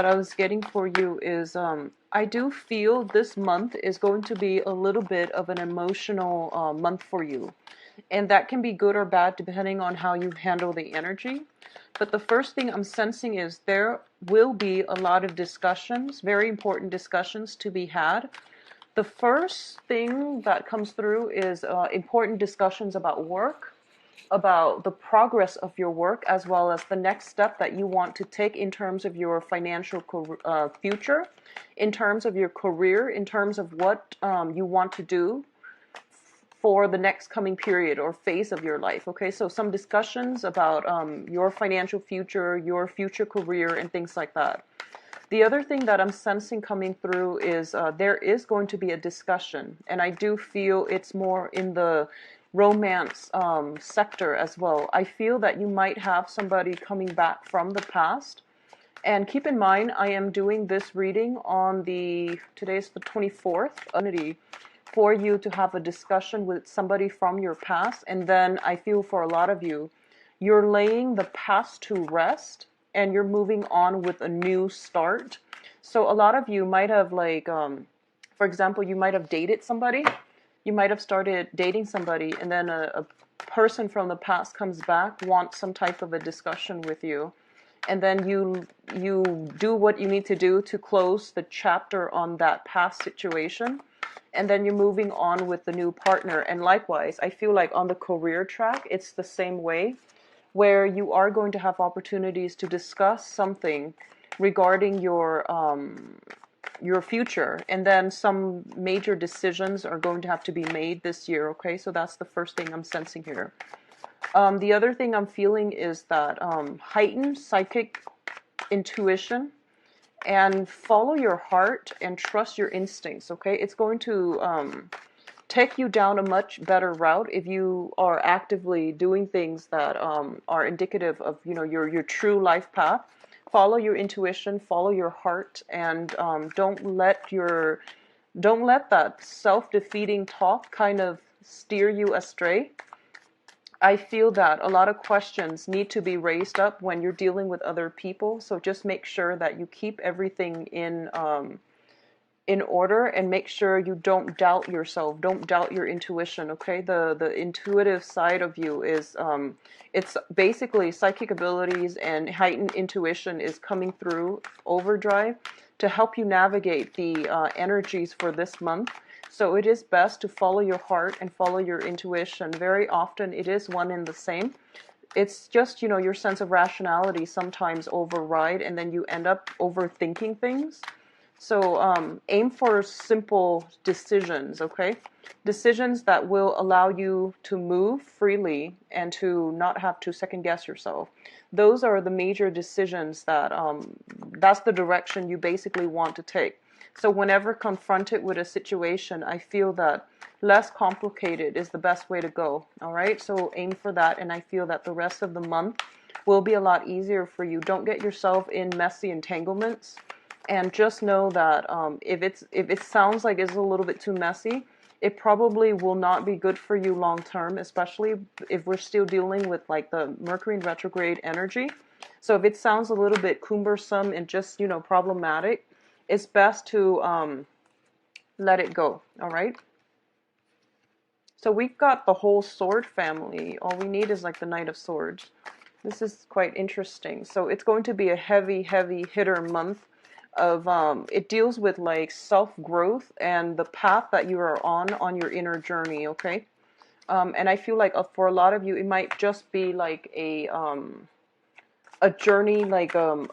that I was getting for you is I do feel this month is going to be a little bit of an emotional month for you. And that can be good or bad depending on how you handle the energy. But the first thing I'm sensing is there will be a lot of discussions, very important discussions to be had. The first thing that comes through is important discussions about work, about the progress of your work, as well as the next step that you want to take in terms of your financial future, in terms of your career, in terms of what you want to do for the next coming period or phase of your life. Okay, so some discussions about your financial future, your future career, and things like that. The other thing that I'm sensing coming through is there is going to be a discussion, and I do feel it's more in the romance sector as well. I feel that you might have somebody coming back from the past. And keep in mind, I am doing this reading on today's the 24th, for you to have a discussion with somebody from your past. And then I feel for a lot of you, you're laying the past to rest and you're moving on with a new start. So a lot of you might have for example, you might have dated somebody. You might have started dating somebody and then a person from the past comes back, wants some type of a discussion with you. And then you do what you need to do to close the chapter on that past situation, and then you're moving on with the new partner. And likewise, I feel like on the career track, it's the same way, where you are going to have opportunities to discuss something regarding your future, and then some major decisions are going to have to be made this year. Okay, so that's the first thing I'm sensing here. The other thing I'm feeling is that heightened psychic intuition, and follow your heart and trust your instincts. Okay, it's going to take you down a much better route if you are actively doing things that are indicative of your true life path. Follow your intuition, follow your heart, and don't let that self-defeating talk kind of steer you astray. I feel that a lot of questions need to be raised up when you're dealing with other people. So just make sure that you keep everything in order, and make sure you don't doubt yourself. Don't doubt your intuition. Okay, the intuitive side of you is it's basically psychic abilities and heightened intuition is coming through overdrive to help you navigate the energies for this month. So it is best to follow your heart and follow your intuition. Very often it is one and the same. It's just, your sense of rationality sometimes override, and then you end up overthinking things. So aim for simple decisions, okay? Decisions that will allow you to move freely and to not have to second guess yourself. Those are the major decisions that's the direction you basically want to take. So whenever confronted with a situation, I feel that less complicated is the best way to go, all right? So aim for that, and I feel that the rest of the month will be a lot easier for you. Don't get yourself in messy entanglements, and just know that if it sounds like it's a little bit too messy, it probably will not be good for you long term, especially if we're still dealing with like the Mercury in retrograde energy. So if it sounds a little bit cumbersome and just problematic, it's best to let it go. All right. So we've got the whole sword family. All we need is like the Knight of Swords. This is quite interesting. So it's going to be a heavy hitter month of it deals with like self-growth and the path that you are on your inner journey. Okay. And I feel like for a lot of you, it might just be like a journey, like a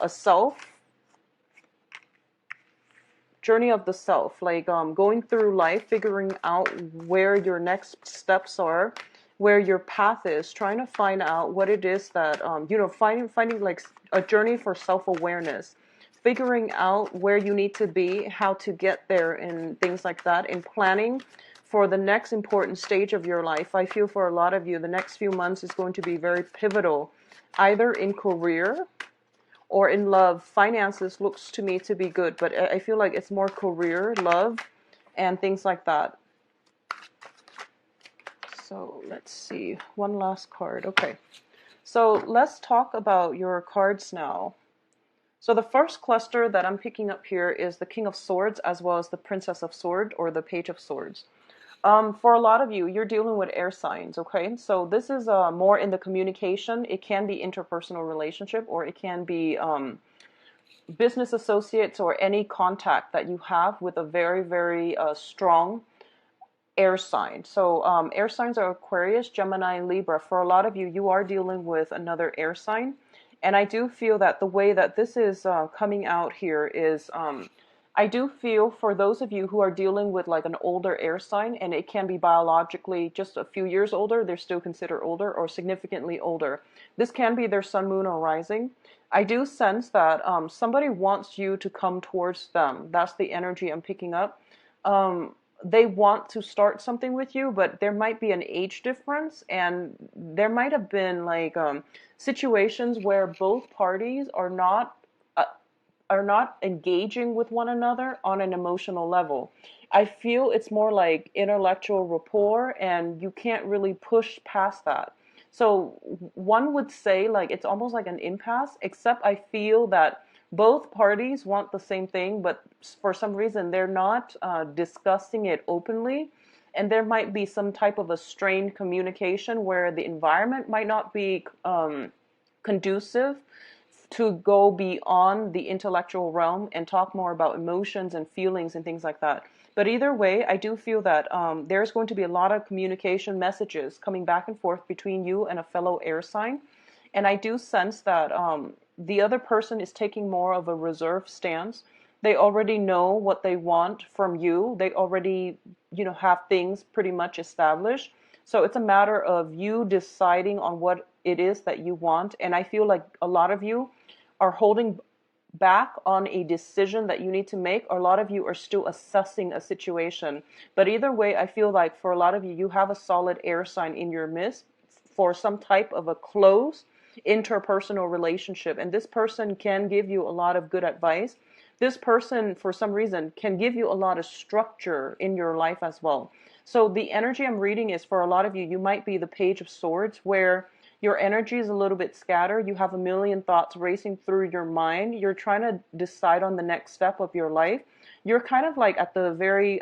journey of the self, like going through life, figuring out where your next steps are, where your path is, trying to find out what it is that finding like a journey for self-awareness, figuring out where you need to be, how to get there, and things like that, and planning for the next important stage of your life. I feel for a lot of you, the next few months is going to be very pivotal, either in career or in love. Finances looks to me to be good, but I feel like it's more career, love, and things like that. So let's see, one last card. Okay, so let's talk about your cards now. So the first cluster that I'm picking up here is the King of Swords as well as the Princess of Swords or the Page of Swords. For a lot of you, you're dealing with air signs, okay? So this is more in the communication. It can be interpersonal relationship, or it can be business associates or any contact that you have with a very, very strong air sign. So air signs are Aquarius, Gemini, and Libra. For a lot of you, you are dealing with another air sign. And I do feel that the way that this is coming out here is I do feel for those of you who are dealing with like an older air sign, and it can be biologically just a few years older, they're still considered older, or significantly older. This can be their sun, moon, or rising. I do sense that somebody wants you to come towards them. That's the energy I'm picking up. They want to start something with you, but there might be an age difference, and there might have been like situations where both parties are not engaging with one another on an emotional level. I feel it's more like intellectual rapport, and you can't really push past that. So one would say like it's almost like an impasse, except I feel that both parties want the same thing, but for some reason they're not discussing it openly. And there might be some type of a strained communication where the environment might not be conducive to go beyond the intellectual realm and talk more about emotions and feelings and things like that. But either way, I do feel that there's going to be a lot of communication messages coming back and forth between you and a fellow air sign. And I do sense that the other person is taking more of a reserved stance. They already know what they want from you. They already, have things pretty much established. So it's a matter of you deciding on what it is that you want. And I feel like a lot of you are holding back on a decision that you need to make, or a lot of you are still assessing a situation. But either way, I feel like for a lot of you, you have a solid air sign in your midst for some type of a close interpersonal relationship. And this person can give you a lot of good advice. This person, for some reason, can give you a lot of structure in your life as well. So the energy I'm reading is for a lot of you, you might be the Page of Swords, where your energy is a little bit scattered. You have a million thoughts racing through your mind. You're trying to decide on the next step of your life. You're kind of like at the very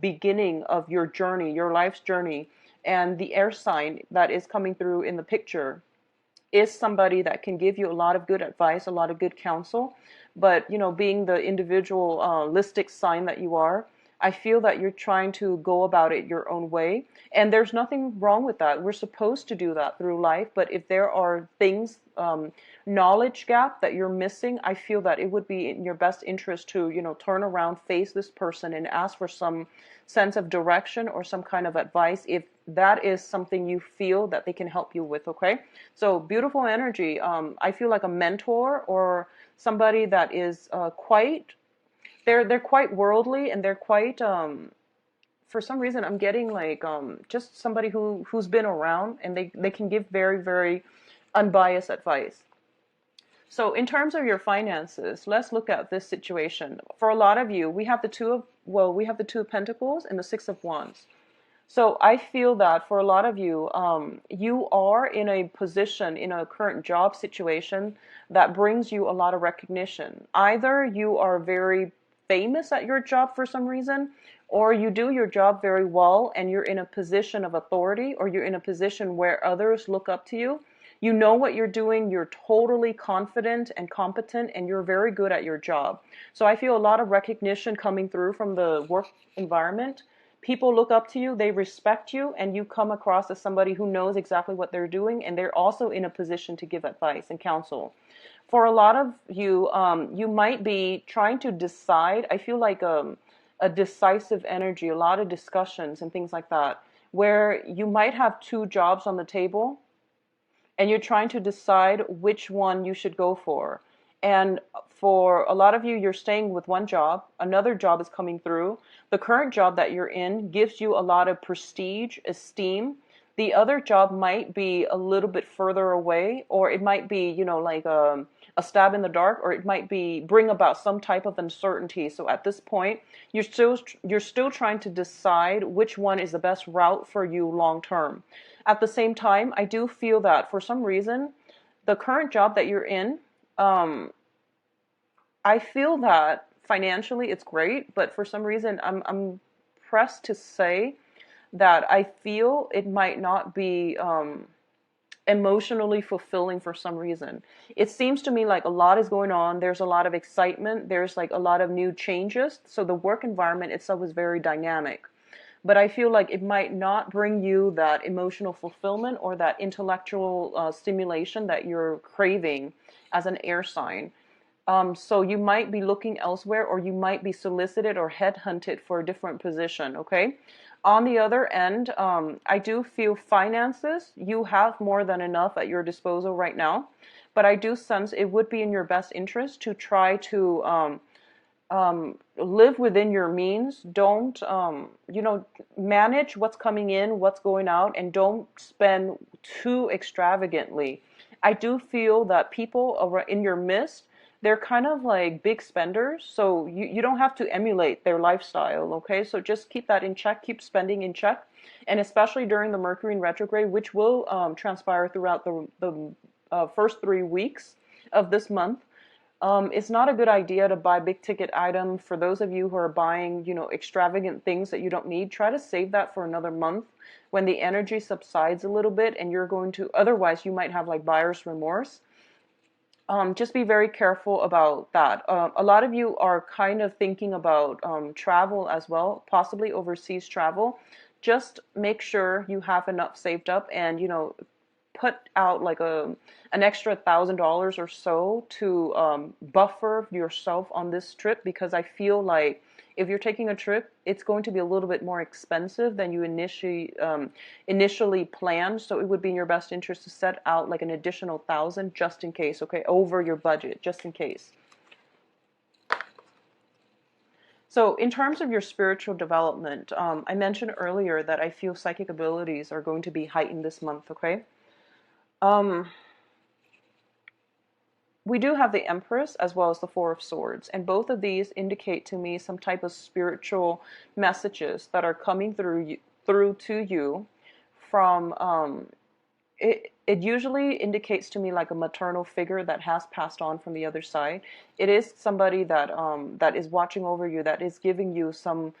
beginning of your journey, your life's journey. And the air sign that is coming through in the picture is somebody that can give you a lot of good advice, a lot of good counsel. But, being the individual listic sign that you are, I feel that you're trying to go about it your own way. And there's nothing wrong with that. We're supposed to do that through life. But if there are things, knowledge gap that you're missing, I feel that it would be in your best interest to, turn around, face this person and ask for some sense of direction or some kind of advice if that is something you feel that they can help you with, okay? So beautiful energy. I feel like a mentor or somebody that is they're quite worldly, and they're quite for some reason I'm getting like just somebody who's been around, and they can give very, very unbiased advice. So in terms of your finances, let's look at this situation. For a lot of you, we have the Two of Pentacles and the Six of Wands. So I feel that for a lot of you, you are in a position, in a current job situation that brings you a lot of recognition. Either you are very famous at your job for some reason, or you do your job very well and you're in a position of authority, or you're in a position where others look up to you. You know what you're doing, you're totally confident and competent, and you're very good at your job. So I feel a lot of recognition coming through from the work environment. People look up to you, they respect you, and you come across as somebody who knows exactly what they're doing, and they're also in a position to give advice and counsel. For a lot of you, you might be trying to decide. I feel like a decisive energy, a lot of discussions and things like that, where you might have two jobs on the table, and you're trying to decide which one you should go for. And for a lot of you, you're staying with one job. Another job is coming through. The current job that you're in gives you a lot of prestige, esteem. The other job might be a little bit further away, or it might be, like a stab in the dark, or it might be bring about some type of uncertainty. So at this point, you're still trying to decide which one is the best route for you long term. At the same time, I do feel that for some reason, the current job that you're in, I feel that financially it's great, but for some reason I'm pressed to say that I feel it might not be emotionally fulfilling for some reason. It seems to me like a lot is going on. There's a lot of excitement. There's like a lot of new changes. So the work environment itself is very dynamic. But I feel like it might not bring you that emotional fulfillment or that intellectual stimulation that you're craving as an air sign. So you might be looking elsewhere, or you might be solicited or headhunted for a different position, okay? On the other end, I do feel finances, you have more than enough at your disposal right now, but I do sense it would be in your best interest to try to live within your means. Don't, manage what's coming in, what's going out, and don't spend too extravagantly. I do feel that people in your midst, they're kind of like big spenders, so you don't have to emulate their lifestyle, okay? So just keep that in check, keep spending in check, and especially during the Mercury in retrograde, which will transpire throughout the first 3 weeks of this month. It's not a good idea to buy big ticket items. For those of you who are buying, extravagant things that you don't need, try to save that for another month when the energy subsides a little bit, and you're going to, otherwise you might have like buyer's remorse. Just be very careful about that. A lot of you are kind of thinking about travel as well, possibly overseas travel. Just make sure you have enough saved up, and put out like an extra $1,000 or so to buffer yourself on this trip, because I feel like if you're taking a trip, it's going to be a little bit more expensive than you initially planned. So it would be in your best interest to set out like an additional 1,000 just in case, okay, over your budget, just in case. So in terms of your spiritual development, I mentioned earlier that I feel psychic abilities are going to be heightened this month, okay? Um, we do have the Empress as well as the Four of Swords, and both of these indicate to me some type of spiritual messages that are coming through to you from it usually indicates to me like a maternal figure that has passed on from the other side. It is somebody that is watching over you, that is giving you some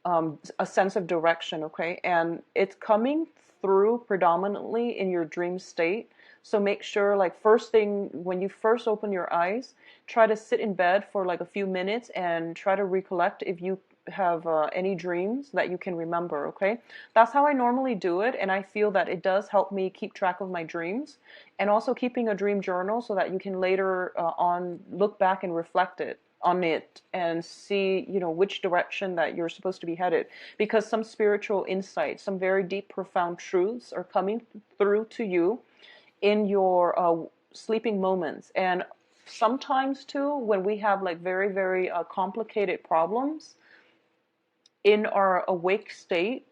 a sense of direction, okay? And it's coming through predominantly in your dream state. So make sure, like, first thing, when you first open your eyes, try to sit in bed for like a few minutes and try to recollect if you have any dreams that you can remember, okay? That's how I normally do it, and I feel that it does help me keep track of my dreams, and also keeping a dream journal so that you can later on look back and reflect on it and see, which direction that you're supposed to be headed, because some spiritual insights, some very deep, profound truths are coming through to you in your sleeping moments. And sometimes too, when we have like very, very complicated problems in our awake state,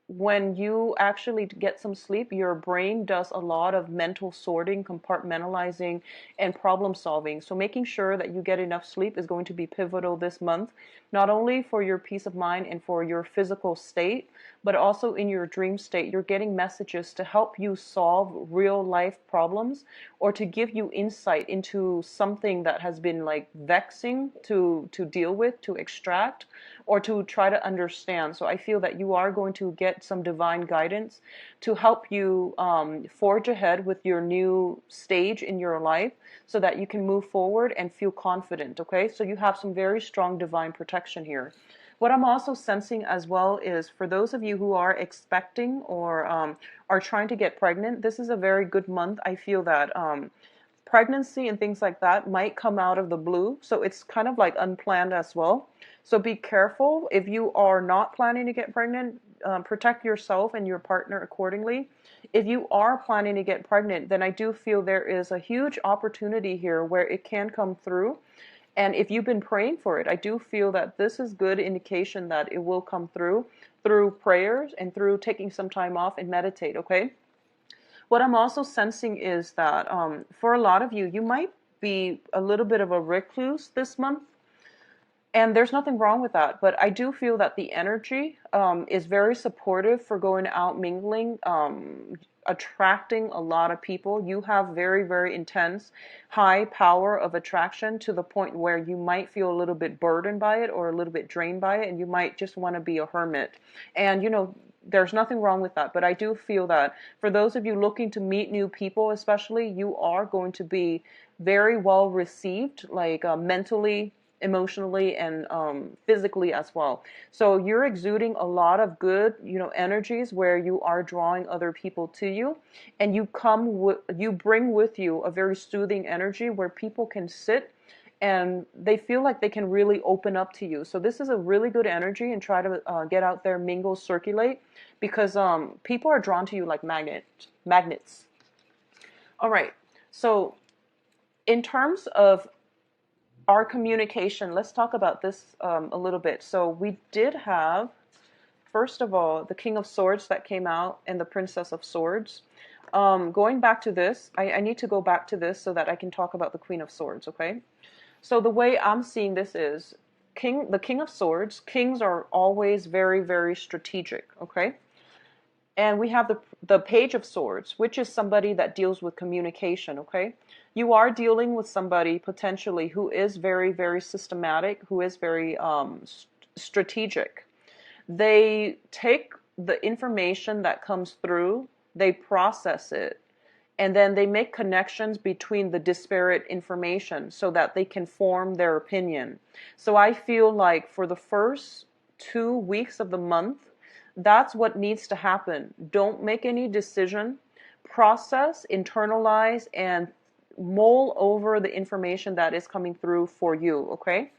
when you actually get some sleep, your brain does a lot of mental sorting, compartmentalizing, and problem solving. So making sure that you get enough sleep is going to be pivotal this month, not only for your peace of mind and for your physical state, but also in your dream state. You're getting messages to help you solve real life problems, or to give you insight into something that has been like vexing to deal with, to extract, or to try to understand. So I feel that you are going to get some divine guidance to help you forge ahead with your new stage in your life, so that you can move forward and feel confident, okay? So you have some very strong divine protection here. What I'm also sensing as well is, for those of you who are expecting or are trying to get pregnant, this is a very good month. I feel that pregnancy and things like that might come out of the blue. So it's kind of like unplanned as well. So be careful if you are not planning to get pregnant. Protect yourself and your partner accordingly. If you are planning to get pregnant, then I do feel there is a huge opportunity here where it can come through. And if you've been praying for it, I do feel that this is good indication that it will come through prayers and through taking some time off and meditate, okay? What I'm also sensing is that for a lot of you, you might be a little bit of a recluse this month. And there's nothing wrong with that, but I do feel that the energy is very supportive for going out mingling, attracting a lot of people. You have very, very intense, high power of attraction to the point where you might feel a little bit burdened by it or a little bit drained by it, and you might just want to be a hermit. And, you know, there's nothing wrong with that, but I do feel that for those of you looking to meet new people, especially, you are going to be very well received, like mentally, emotionally, and physically as well. So you're exuding a lot of good, you know, energies where you are drawing other people to you, and you bring with you a very soothing energy where people can sit and they feel like they can really open up to you. So this is a really good energy, and try to get out there, mingle, circulate, because people are drawn to you like magnets. All right. So in terms of our communication, let's talk about this a little bit. So we did have, first of all, the King of Swords that came out and the Princess of Swords. Going back to this, I need to go back to this so that I can talk about the Queen of Swords, okay? So the way I'm seeing this is the King of Swords. Kings are always very, very strategic, okay? And we have the Page of Swords, which is somebody that deals with communication, okay? You are dealing with somebody potentially who is very, very systematic, who is very strategic. They take the information that comes through, they process it, and then they make connections between the disparate information so that they can form their opinion. So I feel like for the first 2 weeks of the month, that's what needs to happen. Don't make any decision. Process, internalize, and mull over the information that is coming through for you, okay?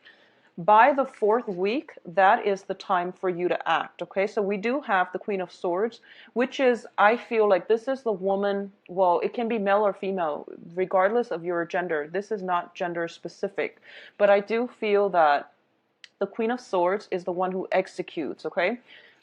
By the 4th week, that is the time for you to act, okay? So we do have the Queen of Swords, which is, I feel like this is the woman, well, it can be male or female, regardless of your gender. This is not gender specific. But I do feel that the Queen of Swords is the one who executes, okay?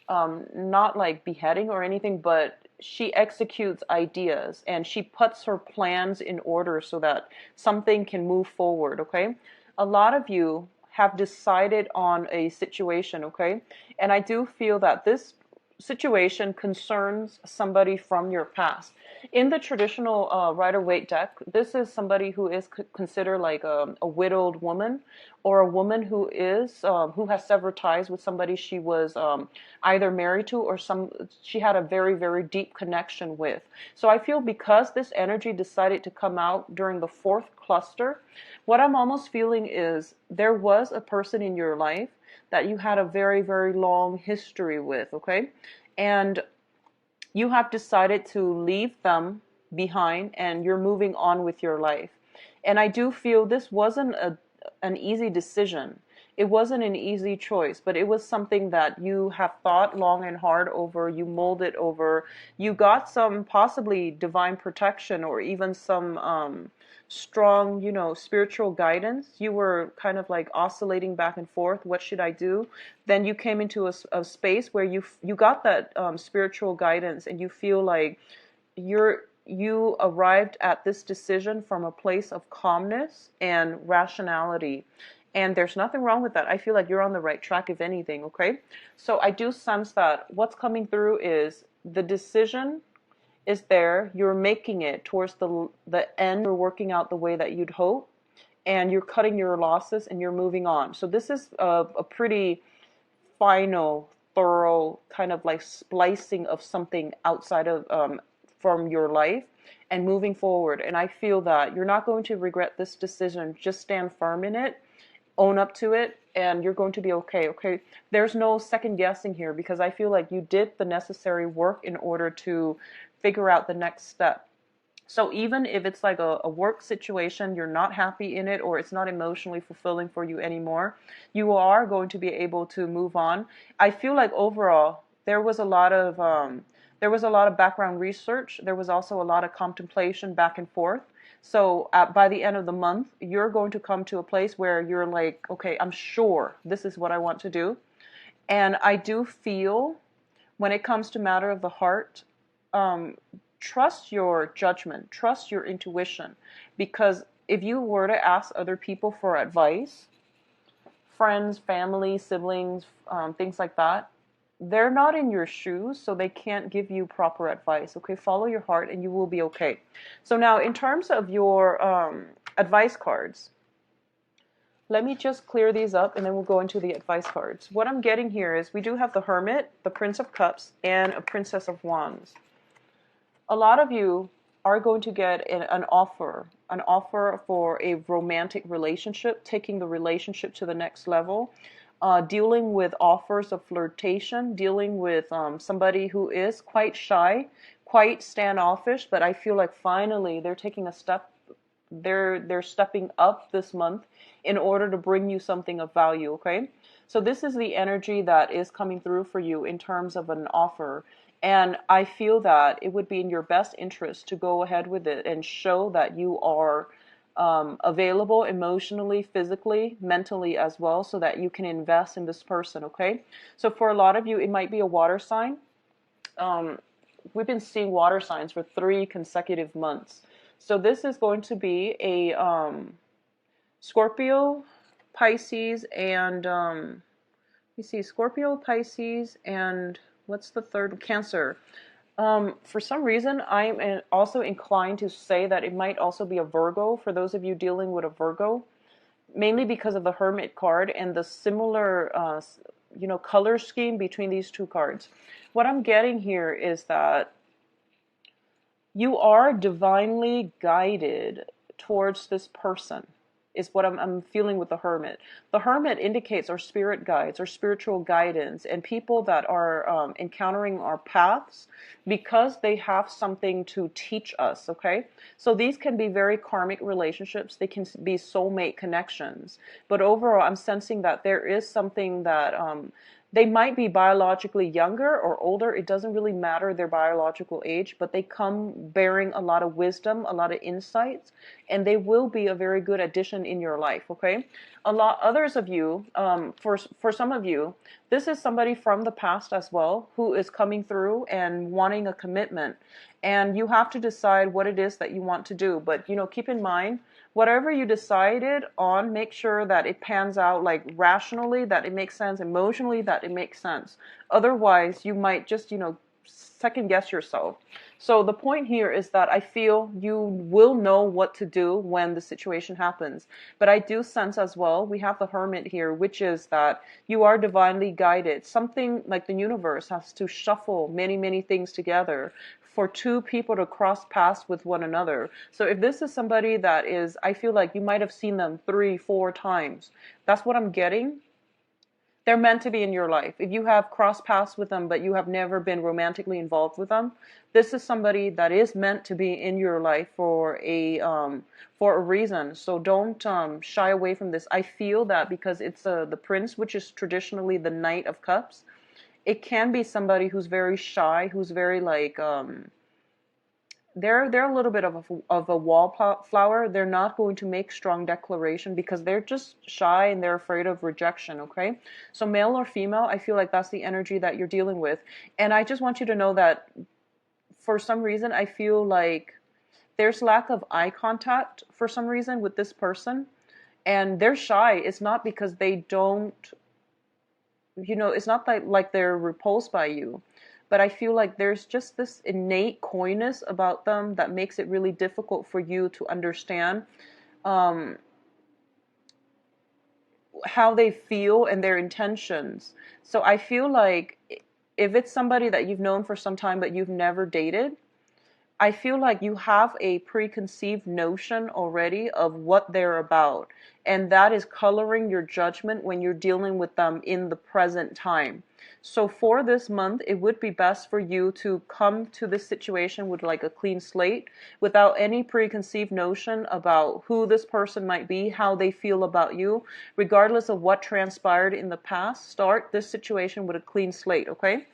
Not like beheading or anything, but she executes ideas and she puts her plans in order so that something can move forward, okay? A lot of you have decided on a situation, okay? And I do feel that this situation concerns somebody from your past. In the traditional Rider-Waite deck, this is somebody who is considered like a widowed woman, or a woman who is who has severed ties with somebody she was either married to, or she had a very, very deep connection with. So I feel because this energy decided to come out during the 4th cluster, what I'm almost feeling is there was a person in your life that you had a very, very long history with, okay? And you have decided to leave them behind and you're moving on with your life. And I do feel this wasn't an easy decision. It wasn't an easy choice, but it was something that you have thought long and hard over, you mulled it over, you got some possibly divine protection or even some strong, you know, spiritual guidance. You were kind of like oscillating back and forth. What should I do? Then you came into a space where you got that spiritual guidance, and you feel like you arrived at this decision from a place of calmness and rationality. And there's nothing wrong with that. I feel like you're on the right track, if anything, okay? So I do sense that what's coming through is the decision is there. You're making it towards the end. You're working out the way that you'd hope, and you're cutting your losses and you're moving on. So this is a pretty final, thorough kind of like splicing of something outside of from your life and moving forward. And I feel that you're not going to regret this decision. Just stand firm in it, own up to it, and you're going to be okay, okay? There's no second guessing here, because I feel like you did the necessary work in order to figure out the next step. So even if it's like a work situation, you're not happy in it, or it's not emotionally fulfilling for you anymore, you are going to be able to move on. I feel like overall there was a lot of background research. There was also a lot of contemplation back and forth. So by the end of the month, you're going to come to a place where you're like, okay, I'm sure this is what I want to do. And I do feel when it comes to matter of the heart, trust your judgment, trust your intuition. Because if you were to ask other people for advice, friends, family, siblings, things like that, they're not in your shoes, so they can't give you proper advice. Okay, follow your heart and you will be okay. So now, in terms of your advice cards, let me just clear these up and then we'll go into the advice cards. What I'm getting here is we do have the Hermit, the Prince of Cups, and a Princess of Wands. A lot of you are going to get an offer for a romantic relationship, taking the relationship to the next level, dealing with offers of flirtation, dealing with somebody who is quite shy, quite standoffish, but I feel like finally they're taking a step. They're stepping up this month in order to bring you something of value, okay? So this is the energy that is coming through for you in terms of an offer. And I feel that it would be in your best interest to go ahead with it and show that you are available emotionally, physically, mentally as well, so that you can invest in this person, okay? So for a lot of you, it might be a water sign. We've been seeing water signs for 3 consecutive months. So this is going to be a Scorpio, Pisces, and you see Scorpio, Pisces, and what's the third? Cancer. For some reason, I'm also inclined to say that it might also be a Virgo for those of you dealing with a Virgo, mainly because of the Hermit card and the similar, color scheme between these two cards. What I'm getting here is that you are divinely guided towards this person, is what I'm feeling with the Hermit. The Hermit indicates our spirit guides, our spiritual guidance, and people that are encountering our paths because they have something to teach us, okay? So these can be very karmic relationships. They can be soulmate connections. But overall, I'm sensing that there is something that they might be biologically younger or older. It doesn't really matter their biological age, but they come bearing a lot of wisdom, a lot of insights, and they will be a very good addition in your life, okay? Others of you, for some of you, this is somebody from the past as well who is coming through and wanting a commitment. And you have to decide what it is that you want to do. But, keep in mind, whatever you decided on, make sure that it pans out like rationally, that it makes sense, emotionally, that it makes sense. Otherwise, you might just, second guess yourself. So the point here is that I feel you will know what to do when the situation happens. But I do sense as well, we have the Hermit here, which is that you are divinely guided. Something like the universe has to shuffle many, many things together for 2 people to cross paths with one another. So if this is somebody that is, I feel like you might have seen them 3, 4 times. That's what I'm getting. They're meant to be in your life. If you have crossed paths with them, but you have never been romantically involved with them, this is somebody that is meant to be in your life for a reason. So don't shy away from this. I feel that because it's the Prince, which is traditionally the Knight of Cups, it can be somebody who's very shy, who's very like they're a little bit of a wallflower. They're not going to make strong declaration because they're just shy and they're afraid of rejection, okay? So male or female, I feel like that's the energy that you're dealing with. And I just want you to know that for some reason, I feel like there's lack of eye contact for some reason with this person. And they're shy. It's not because they don't, it's not like they're repulsed by you. But I feel like there's just this innate coyness about them that makes it really difficult for you to understand how they feel and their intentions. So I feel like if it's somebody that you've known for some time but you've never dated, I feel like you have a preconceived notion already of what they're about. And that is coloring your judgment when you're dealing with them in the present time. So for this month, it would be best for you to come to this situation with like a clean slate, without any preconceived notion about who this person might be, how they feel about you, regardless of what transpired in the past. Start this situation with a clean slate, okay?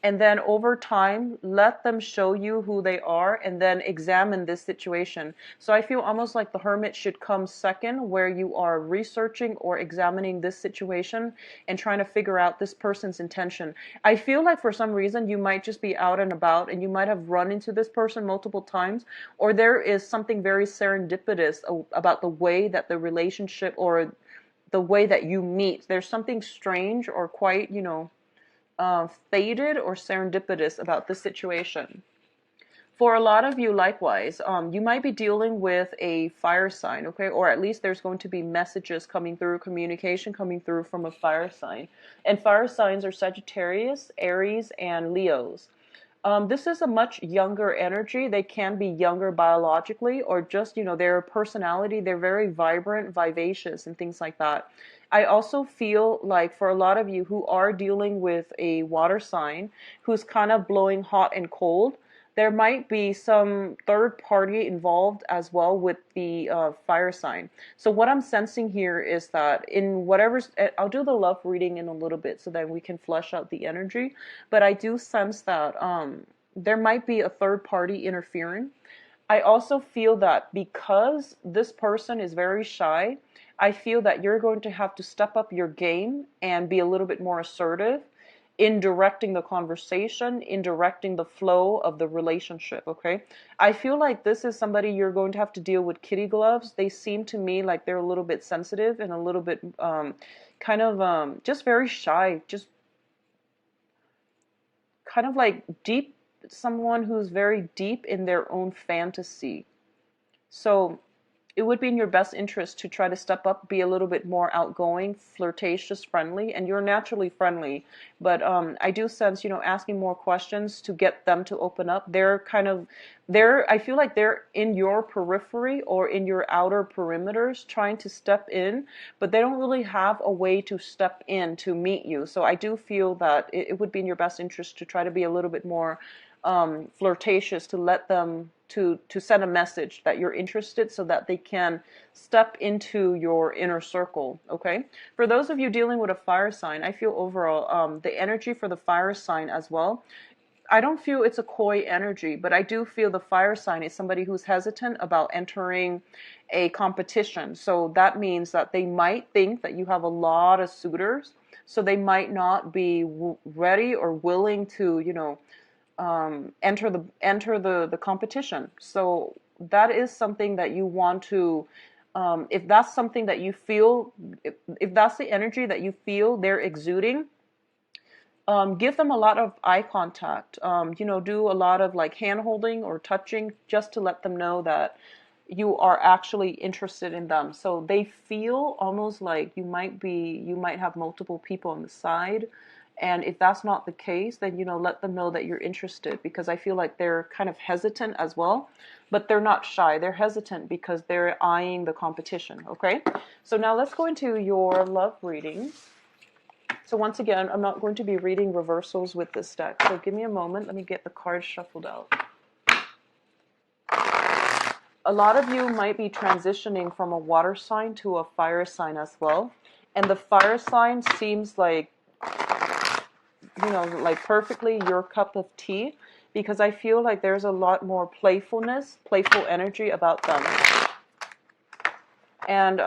And then over time, let them show you who they are and then examine this situation. So I feel almost like the Hermit should come second, where you are researching or examining this situation and trying to figure out this person's intention. I feel like for some reason you might just be out and about and you might have run into this person multiple times, or there is something very serendipitous about the way that the relationship or the way that you meet. There's something strange or quite, you know, fated or serendipitous about this situation. For a lot of you, likewise, you might be dealing with a fire sign, okay? Or at least there's going to be messages coming through, communication coming through from a fire sign. And fire signs are Sagittarius, Aries, and Leos. This is a much younger energy. They can be younger biologically or just, you know, their personality. They're very vibrant, vivacious, and things like that. I also feel like for a lot of you who are dealing with a water sign who's kind of blowing hot and cold, there might be some third party involved as well with the fire sign. So what I'm sensing here is that in whatever's, I'll do the love reading in a little bit so that we can flesh out the energy. But I do sense that there might be a third party interfering. I also feel that because this person is very shy, I feel that you're going to have to step up your game and be a little bit more assertive in directing the conversation, in directing the flow of the relationship, okay? I feel like this is somebody you're going to have to deal with kitty gloves. They seem to me like they're a little bit sensitive and a little bit just very shy, just kind of like deep, someone who's very deep in their own fantasy. So it would be in your best interest to try to step up, be a little bit more outgoing, flirtatious, friendly, and you're naturally friendly. But I do sense, you know, asking more questions to get them to open up. I feel like they're in your periphery or in your outer perimeters trying to step in, but they don't really have a way to step in to meet you. So I do feel that it would be in your best interest to try to be a little bit more flirtatious, to let them to send a message that you're interested so that they can step into your inner circle, okay? For those of you dealing with a fire sign, I feel overall the energy for the fire sign as well, I don't feel it's a coy energy, but I do feel the fire sign is somebody who's hesitant about entering a competition. So that means that they might think that you have a lot of suitors, so they might not be ready or willing to, you know, enter the competition. So that is something that you want to, if that's something that you feel, if that's the energy that you feel they're exuding, give them a lot of eye contact. You know, do a lot of like hand holding or touching just to let them know that you are actually interested in them. So they feel almost like you might have multiple people on the side. And if that's not the case, then, you know, let them know that you're interested, because I feel like they're kind of hesitant as well, but they're not shy. They're hesitant because they're eyeing the competition, okay? So now let's go into your love reading. So once again, I'm not going to be reading reversals with this deck. So give me a moment. Let me get the cards shuffled out. A lot of you might be transitioning from a water sign to a fire sign as well. And the fire sign seems like, you know, like perfectly your cup of tea, because I feel like there's a lot more playfulness, playful energy about them. And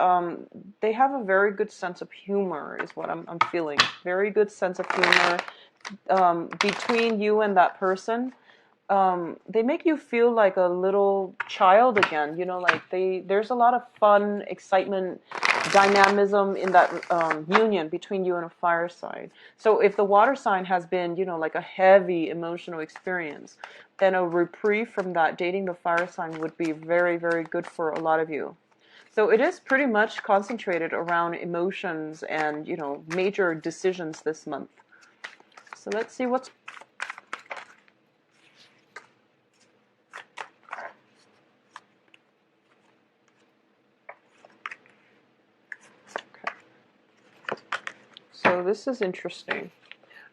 they have a very good sense of humor is what I'm feeling. Very good sense of humor between you and that person. They make you feel like a little child again, you know, like there's a lot of fun, excitement, dynamism in that union between you and a fire sign. So if the water sign has been, you know, like a heavy emotional experience, then a reprieve from that, dating the fire sign, would be very, very good for a lot of you. So it is pretty much concentrated around emotions and, you know, major decisions this month. So let's see what's... So this is interesting.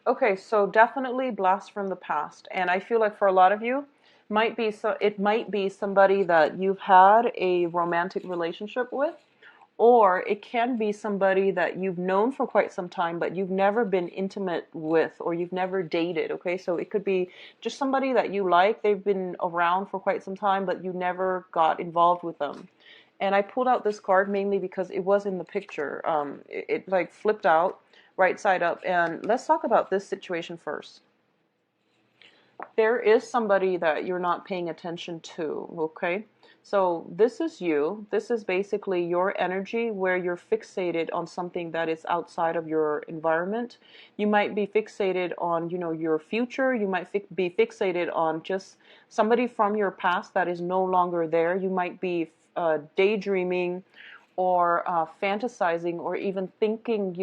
Okay, so definitely blast from the past. And I feel like for a lot of you, it might be somebody that you've had a romantic relationship with, or it can be somebody that you've known for quite some time, but you've never been intimate with, or you've never dated, okay? So it could be just somebody that you like. They've been around for quite some time, but you never got involved with them. And I pulled out this card mainly because it was in the picture. It like flipped out right side up. And let's talk about this situation first. There is somebody that you're not paying attention to, okay? So this is you. This is basically your energy where you're fixated on something that is outside of your environment. You might be fixated on, your future. You might be fixated on just somebody from your past that is no longer there. You might be daydreaming or fantasizing or even thinking,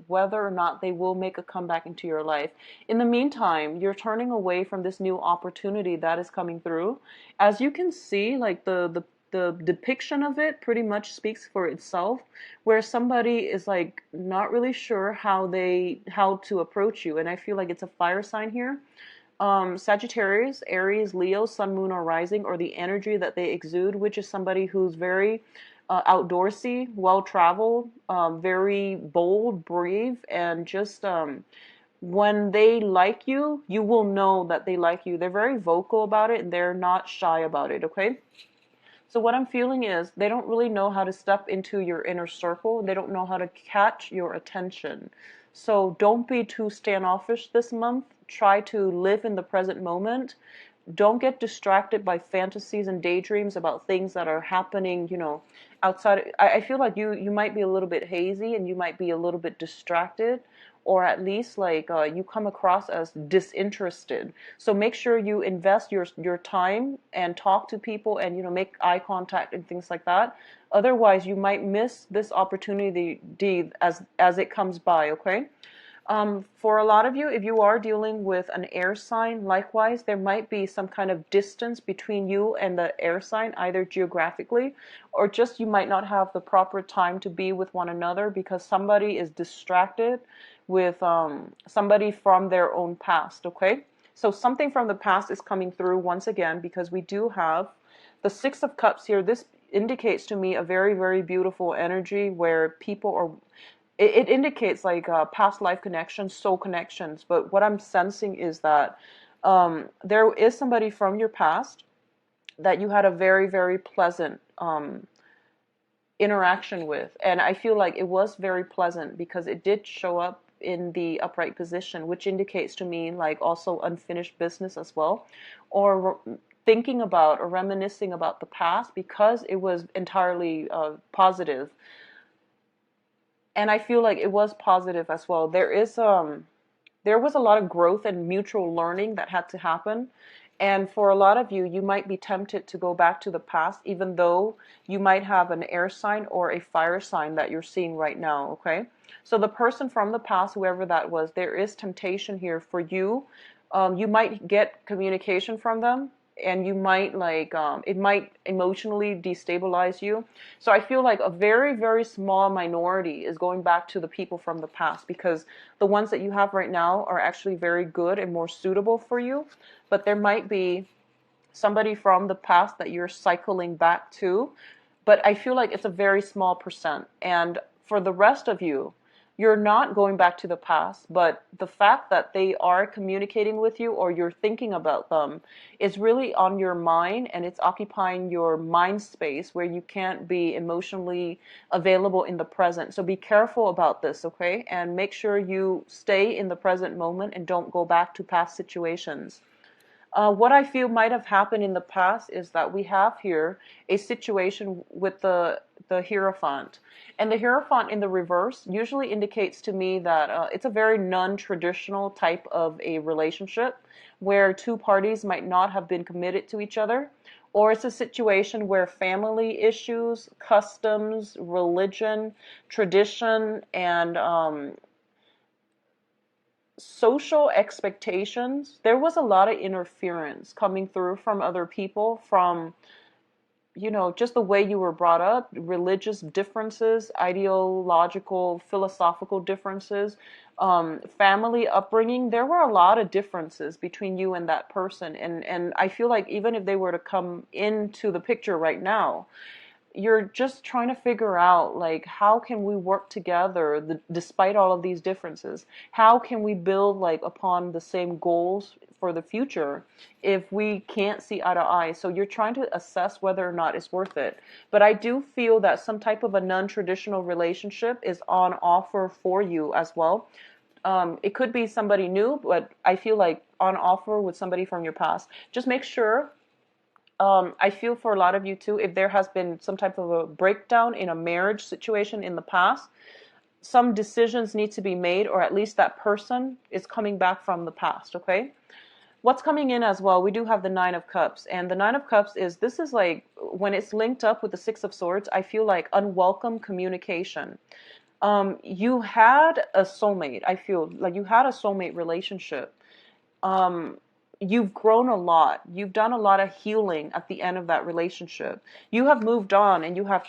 whether or not they will make a comeback into your life. In the meantime, you're turning away from this new opportunity that is coming through. As you can see, like the depiction of it pretty much speaks for itself, where somebody is like not really sure how to approach you. And I feel like it's a fire sign here. Sagittarius, Aries, Leo, Sun, Moon, or Rising, or the energy that they exude, which is somebody who's very outdoorsy, well-traveled, very bold, brave, and just when they like you, you will know that they like you. They're very vocal about it, and they're not shy about it, okay? So what I'm feeling is they don't really know how to step into your inner circle. They don't know how to catch your attention. So don't be too standoffish this month. Try to live in the present moment. Don't get distracted by fantasies and daydreams about things that are happening, outside. I feel like you might be a little bit hazy and you might be a little bit distracted, or at least like you come across as disinterested. So make sure you invest your time and talk to people and make eye contact and things like that. Otherwise, you might miss this opportunity as it comes by. Okay. For a lot of you, if you are dealing with an air sign, likewise, there might be some kind of distance between you and the air sign, either geographically or just you might not have the proper time to be with one another because somebody is distracted with somebody from their own past, okay? So something from the past is coming through once again because we do have the Six of Cups here. This indicates to me a very, very beautiful energy where people are it indicates like past life connections, soul connections. But what I'm sensing is that there is somebody from your past that you had a very, very pleasant interaction with. And I feel like it was very pleasant because it did show up in the upright position, which indicates to me like also unfinished business as well, or thinking about or reminiscing about the past because it was entirely positive. And I feel like it was positive as well. There was a lot of growth and mutual learning that had to happen. And for a lot of you, you might be tempted to go back to the past, even though you might have an air sign or a fire sign that you're seeing right now, okay? So the person from the past, whoever that was, there is temptation here for you. You might get communication from them, and you might like it might emotionally destabilize you. So I feel like a very, very small minority is going back to the people from the past because the ones that you have right now are actually very good and more suitable for you. But there might be somebody from the past that you're cycling back to. But I feel like it's a very small percent. And for the rest of you, you're not going back to the past, but the fact that they are communicating with you or you're thinking about them is really on your mind and it's occupying your mind space where you can't be emotionally available in the present. So be careful about this, okay? And make sure you stay in the present moment and don't go back to past situations. What I feel might have happened in the past is that we have here a situation with the Hierophant. And the Hierophant in the reverse usually indicates to me that it's a very non-traditional type of a relationship where two parties might not have been committed to each other. Or it's a situation where family issues, customs, religion, tradition, and social expectations, there was a lot of interference coming through from other people, from just the way you were brought up, religious differences, ideological, philosophical differences, family upbringing. There were a lot of differences between you and that person, and I feel like even if they were to come into the picture right now, you're just trying to figure out like how can we work together despite all of these differences. How can we build like upon the same goals for the future if we can't see eye to eye? So you're trying to assess whether or not it's worth it. But I do feel that some type of a non-traditional relationship is on offer for you as well. It could be somebody new, but I feel like on offer with somebody from your past. Just make sure I feel for a lot of you too, if there has been some type of a breakdown in a marriage situation in the past, some decisions need to be made, or at least that person is coming back from the past, okay? What's coming in as well, we do have the Nine of Cups, and the Nine of Cups is, this is like, when it's linked up with the Six of Swords, I feel like unwelcome communication. You had a soulmate. I feel like you had a soulmate relationship. Um, you've grown a lot. You've done a lot of healing at the end of that relationship. You have moved on, and you have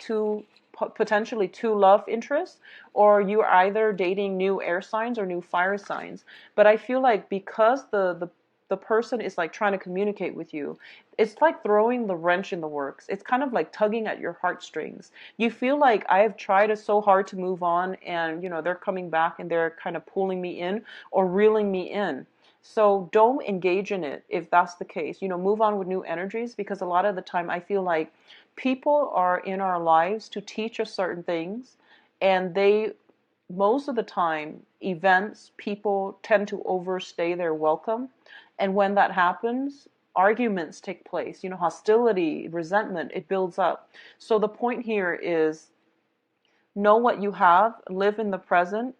potentially two love interests, or you're either dating new air signs or new fire signs. But I feel like because the person is like trying to communicate with you, it's like throwing the wrench in the works. It's kind of like tugging at your heartstrings. You feel like I have tried so hard to move on, and they're coming back and they're kind of pulling me in or reeling me in. So don't engage in it if that's the case. Move on with new energies, because a lot of the time I feel like people are in our lives to teach us certain things, and most of the time, events, people tend to overstay their welcome. And when that happens, arguments take place, hostility, resentment, it builds up. So the point here is, know what you have, live in the present,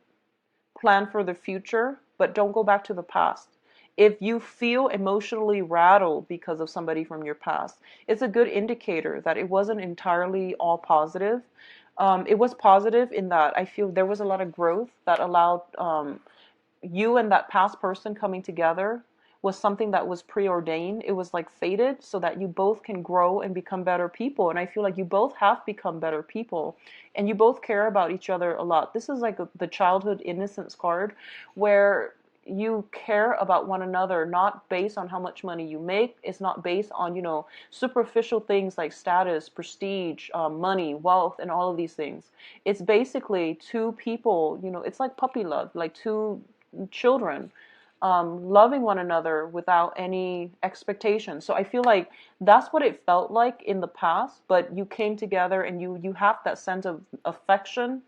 plan for the future, but don't go back to the past. If you feel emotionally rattled because of somebody from your past, it's a good indicator that it wasn't entirely all positive. It was positive in that I feel there was a lot of growth that allowed you and that past person coming together was something that was preordained. It was like fated so that you both can grow and become better people. And I feel like you both have become better people, and you both care about each other a lot. This is like the childhood innocence card, where you care about one another, not based on how much money you make. It's not based on, superficial things like status, prestige, money, wealth, and all of these things. It's basically two people, it's like puppy love, like two children loving one another without any expectation. So I feel like that's what it felt like in the past, but you came together and you have that sense of affection,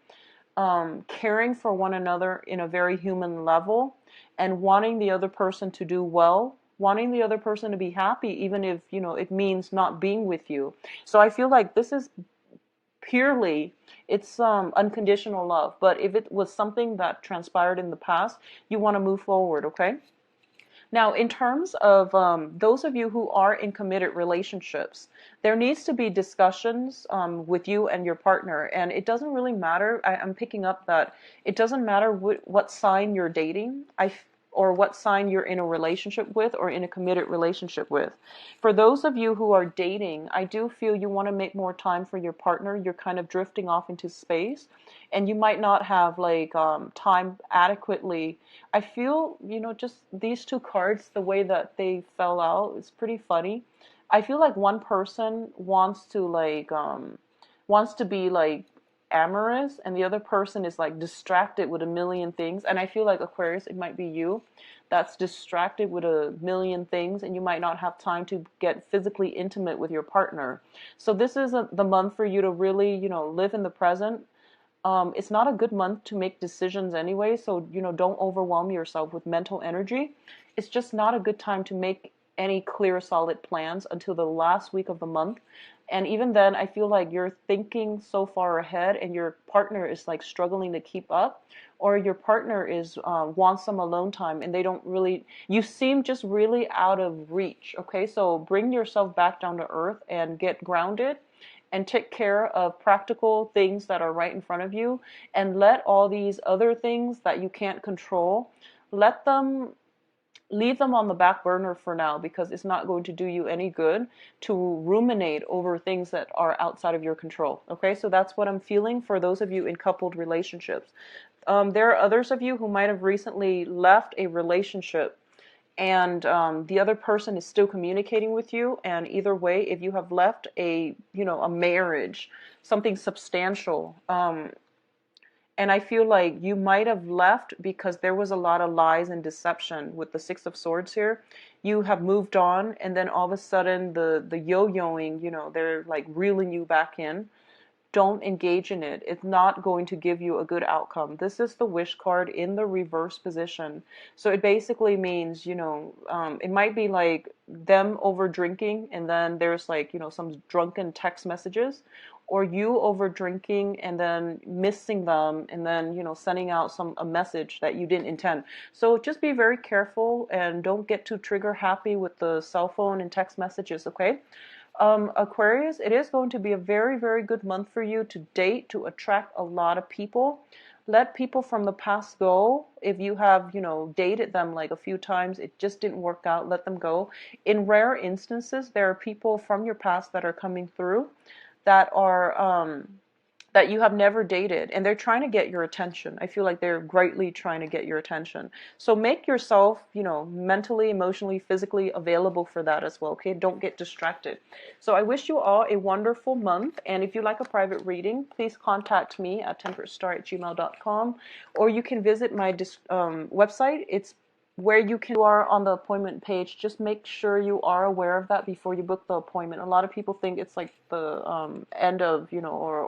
caring for one another in a very human level, and wanting the other person to do well, wanting the other person to be happy, even if, it means not being with you. So I feel like this is purely, it's unconditional love. But if it was something that transpired in the past, you want to move forward, okay? Now, in terms of those of you who are in committed relationships, there needs to be discussions with you and your partner. And it doesn't really matter. I'm picking up that it doesn't matter what sign you're dating. Or what sign you're in a relationship with or in a committed relationship with. For those of you who are dating, I do feel you want to make more time for your partner. You're kind of drifting off into space, and you might not have like time adequately. I feel, just these two cards, the way that they fell out, is pretty funny. I feel like one person wants to be like amorous, and the other person is like distracted with a million things. And I feel like, Aquarius, it might be you that's distracted with a million things, and you might not have time to get physically intimate with your partner. So this is the month for you to really, live in the present. It's not a good month to make decisions anyway, so don't overwhelm yourself with mental energy. It's just not a good time to make any clear, solid plans until the last week of the month. And even then, I feel like you're thinking so far ahead, and your partner is like struggling to keep up, or your partner is wants some alone time, and they don't really. You seem just really out of reach. Okay, so bring yourself back down to earth and get grounded and take care of practical things that are right in front of you, and let all these other things that you can't control, leave them on the back burner for now, because it's not going to do you any good to ruminate over things that are outside of your control. Okay, so that's what I'm feeling for those of you in coupled relationships. There are others of you who might have recently left a relationship, and the other person is still communicating with you. And either way, if you have left a marriage, something substantial, and I feel like you might have left because there was a lot of lies and deception with the Six of Swords here. You have moved on, and then all of a sudden the yo-yoing, they're like reeling you back in. don't engage in it. It's not going to give you a good outcome. This is the wish card in the reverse position. So it basically means, it might be like them over drinking and then there's like, some drunken text messages, or you over drinking and then missing them and then, sending out a message that you didn't intend. So just be very careful and don't get too trigger happy with the cell phone and text messages, okay? Aquarius, it is going to be a very, very good month for you to date, to attract a lot of people. Let people from the past go. If you have, dated them like a few times, it just didn't work out, let them go. In rare instances, there are people from your past that are coming through that are that you have never dated, and they're trying to get your attention. I feel like they're greatly trying to get your attention. So make yourself, mentally, emotionally, physically available for that as well, okay? Don't get distracted. So I wish you all a wonderful month, and if you like a private reading, please contact me at temperatestar@gmail.com, or you can visit my website. It's where you are on the appointment page. Just make sure you are aware of that before you book the appointment. A lot of people think it's like the end of, or